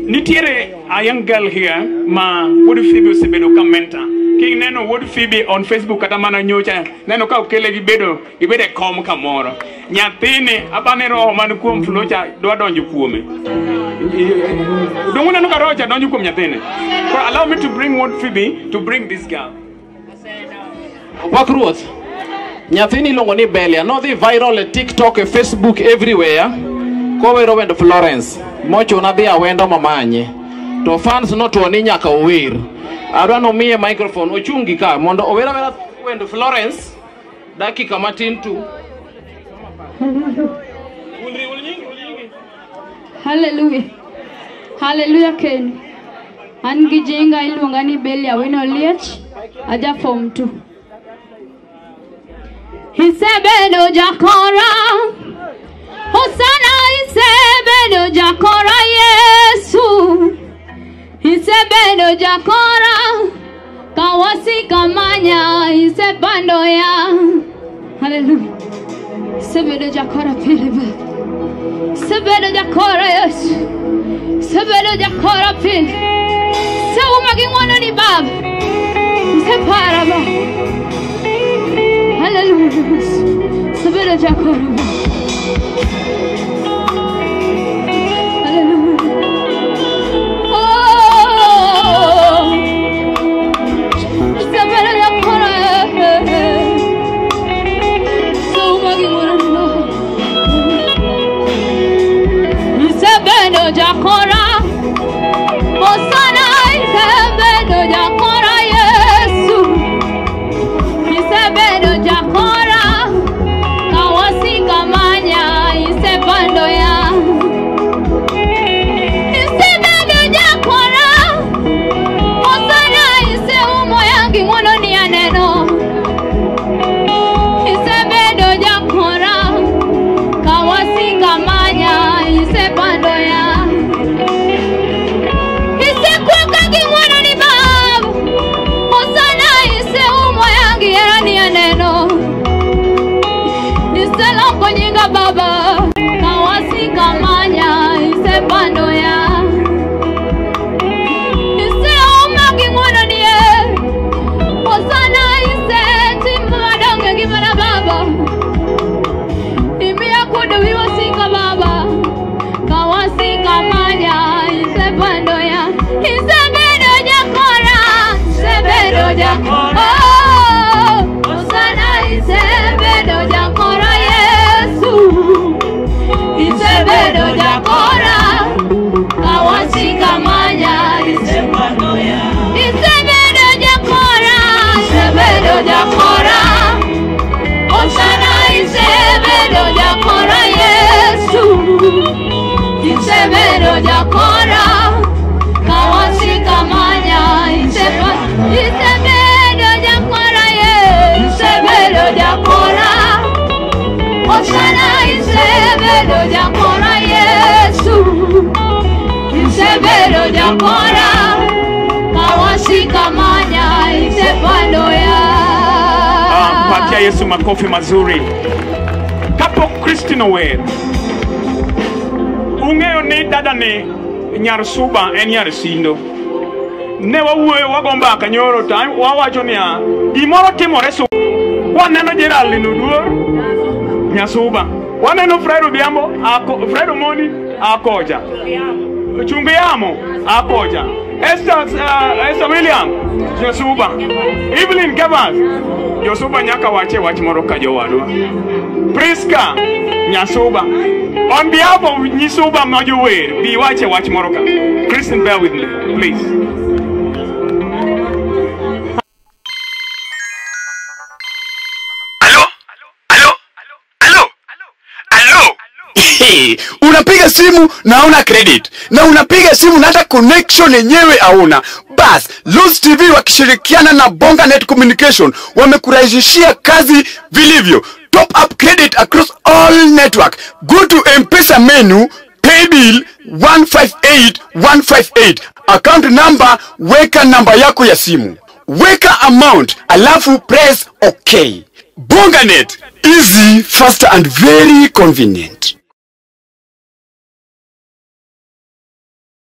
Nitiere a young girl here ma would Phoebe sebedo ka mentor. King neno would Phoebe on Facebook kata mana nyocha neno ka okele ibede kom kamoro. Nyathine abane roho man kuom flocha dwa donjo kuome. Don't want to rocha donjo kuom nyathine. So allow me to bring Would Phoebe to bring this girl. Wakruoth. Nyathini longo ni Belia no the viral TikTok, Facebook everywhere. Kowero wendo Florence. Mocho na dhia wendo mamanye. To fans no to ni nyaka owir. Adwa no miye microphone ochungi ka mondo owera wendo Florence dakika matin tu. Hallelujah. Hallelujah Ken. An gi jinga iluonga ni Belia Wino Liech aja form 2. Isebedo jakora Hosana isebedo jakora Yesu Isebedo jakora Kawasi kamanya isebando ya Hallelujah. Isebedo jakora pilibe Isebedo jakora Yesu Isebedo jakora pil Sewu magingwana ni baba Isepara ba Hallelujah. Isebedo jakora Jakora Osana isebedo jakora Yesu Isebedo jakora Kawasi kamanya isebando ya Isebedo jakora Osana ise umo yangi ngono ni aneno Isebedo jakora Kawasi kamanya isebando ya Baba kawasi kamanya isebando ya ise omagi ngwana niye osana ise timbadonge gimana baba imia kudu wiwasika baba kawasi kamanya isebando ya isebedo jakora isebedo jakora osana isebedo jakora Isebedo jakora Kawasi kamanya isebando ya Isebedo jakora Isebedo jakora Osana isebedo jakora Yesu Isebedo jakora Kawasi kamanya Isebedo jakora Yesu Isebedo jakora Osana isebedo jakora Yesu Isebedo jakora Kawasi kamanya isebando ya Patia Yesu makofi mazuri. Kapo Christino Wer Ungeo ni dada ni nyar suba en nyar sindo Ne wawuoyo wagomba kanyoro time wawacho niya gimoro timore su waneno Gerald nuduor Nyasuba waneno Fredo Biambo Fredo Moni akoja Chumbi Yamo akoja Esther William Nyasuba Evelyn Gavas Nyasuba nyaka wache moroka jowadwa Priska Nyasuba on behalf of Nyasuba Majuwer be wache moroka. Kristen, bear with me please. Unapiga simu na hauna credit na unapiga simu na hata connection yenyewe hauna. Bas, Loose TV wakishirikiana na Bonganet Communication wamekurahisishia kazi vilivyo. Top up credit across all network. Go to M-Pesa menu, pay bill 158158. Account number, weka namba yako ya simu. Weka amount, alafu press OK. Bonganet, easy, faster and very convenient.